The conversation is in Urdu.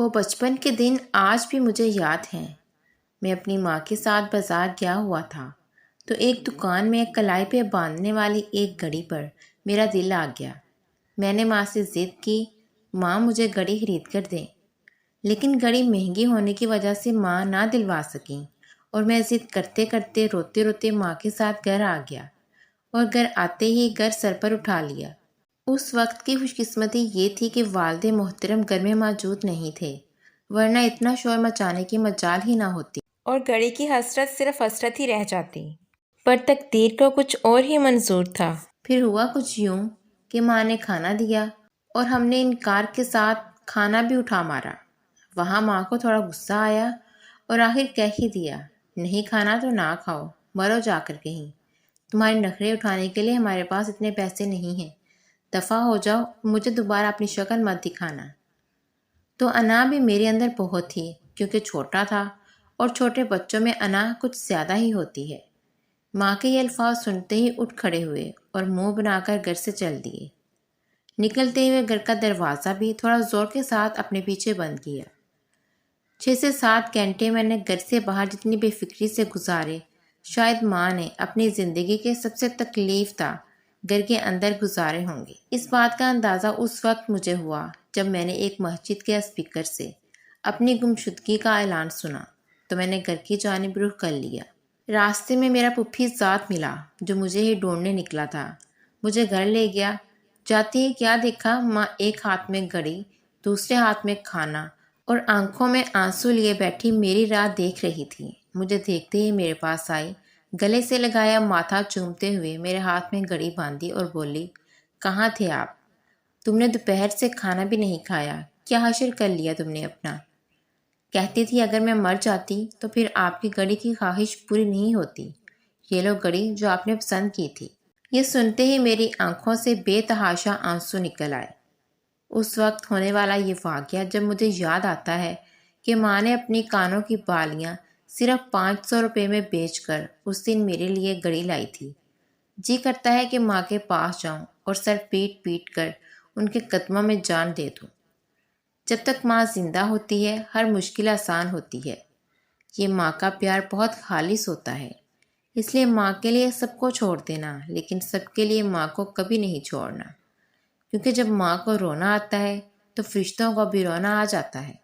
وہ بچپن کے دن آج بھی مجھے یاد ہیں۔ میں اپنی ماں کے ساتھ بازار گیا ہوا تھا تو ایک دکان میں کلائی پہ باندھنے والی ایک گھڑی پر میرا دل آ گیا۔ میں نے ماں سے ضد کی، ماں مجھے گھڑی خرید کر دیں، لیکن گھڑی مہنگی ہونے کی وجہ سے ماں نہ دلوا سکیں اور میں ضد کرتے کرتے روتے روتے ماں کے ساتھ گھر آ گیا اور گھر آتے ہی گھر سر پر اٹھا لیا۔ اس وقت کی خوش قسمتی یہ تھی کہ والد محترم گھر میں موجود نہیں تھے، ورنہ اتنا شور مچانے کی مجال ہی نہ ہوتی اور گھڑی کی حسرت صرف حسرت ہی رہ جاتی۔ پر تقدیر کو کچھ اور ہی منظور تھا۔ پھر ہوا کچھ یوں کہ ماں نے کھانا دیا اور ہم نے انکار کے ساتھ کھانا بھی اٹھا مارا۔ وہاں ماں کو تھوڑا غصہ آیا اور آخر کہہ ہی دیا، نہیں کھانا تو نہ کھاؤ، مرو جا کر کہیں، تمہارے نخرے اٹھانے کے لیے ہمارے پاس اتنے پیسے نہیں ہیں، دفع ہو جاؤ، مجھے دوبارہ اپنی شکل مت دکھانا۔ تو انا بھی میرے اندر بہت تھی، کیونکہ چھوٹا تھا اور چھوٹے بچوں میں انا کچھ زیادہ ہی ہوتی ہے۔ ماں کے یہ الفاظ سنتے ہی اٹھ کھڑے ہوئے اور منہ بنا کر گھر سے چل دیے۔ نکلتے ہوئے گھر کا دروازہ بھی تھوڑا زور کے ساتھ اپنے پیچھے بند کیا۔ 6 سے 7 گھنٹے میں نے گھر سے باہر جتنی بے فکری سے گزارے، شاید ماں نے اپنی زندگی کے سب سے تکلیف دہ گھر کے اندر گزارے ہوں گے۔ اس بات کا اندازہ اس وقت مجھے ہوا جب میں نے ایک مسجد کے اسپیکر سے اپنی گمشدگی کا اعلان سنا تو میں نے گھر کی جانب رخ کر لیا۔ راستے میں میرا پھپھی ذات ملا جو مجھے ہی ڈھونڈنے نکلا تھا، مجھے گھر لے گیا۔ جاتے ہی کیا دیکھا، ماں ایک ہاتھ میں گھڑی، دوسرے ہاتھ میں کھانا اور آنکھوں میں آنسو لیے بیٹھی میری راہ دیکھ رہی تھی۔ مجھے دیکھتے ہی میرے پاس آئی، گلے سے لگایا، ماتھا چومتے ہوئے میرے ہاتھ میں گھڑی باندھی اور بولی، کہاں تھے آپ؟ تم نے دوپہر سے کھانا بھی نہیں کھایا، کیا حشر کر لیا تم نے اپنا؟ کہتی تھی اگر میں مر جاتی تو پھر آپ کی گھڑی کی خواہش پوری نہیں ہوتی، یہ لو گھڑی جو آپ نے پسند کی تھی۔ یہ سنتے ہی میری آنکھوں سے بے تحاشا آنسو نکل آئے۔ اس وقت ہونے والا یہ واقعہ جب مجھے یاد آتا ہے کہ ماں نے اپنی کانوں کی بالیاں صرف 500 روپے میں بیچ کر اس دن میرے لیے گھڑی لائی تھی، جی کرتا ہے کہ ماں کے پاس جاؤں اور سر پیٹ پیٹ کر ان کے قدموں میں جان دے دوں۔ جب تک ماں زندہ ہوتی ہے ہر مشکل آسان ہوتی ہے۔ یہ ماں کا پیار بہت خالص ہوتا ہے، اس لیے ماں کے لیے سب کو چھوڑ دینا، لیکن سب کے لیے ماں کو کبھی نہیں چھوڑنا، کیونکہ جب ماں کو رونا آتا ہے تو فرشتوں کو بھی رونا آ جاتا ہے۔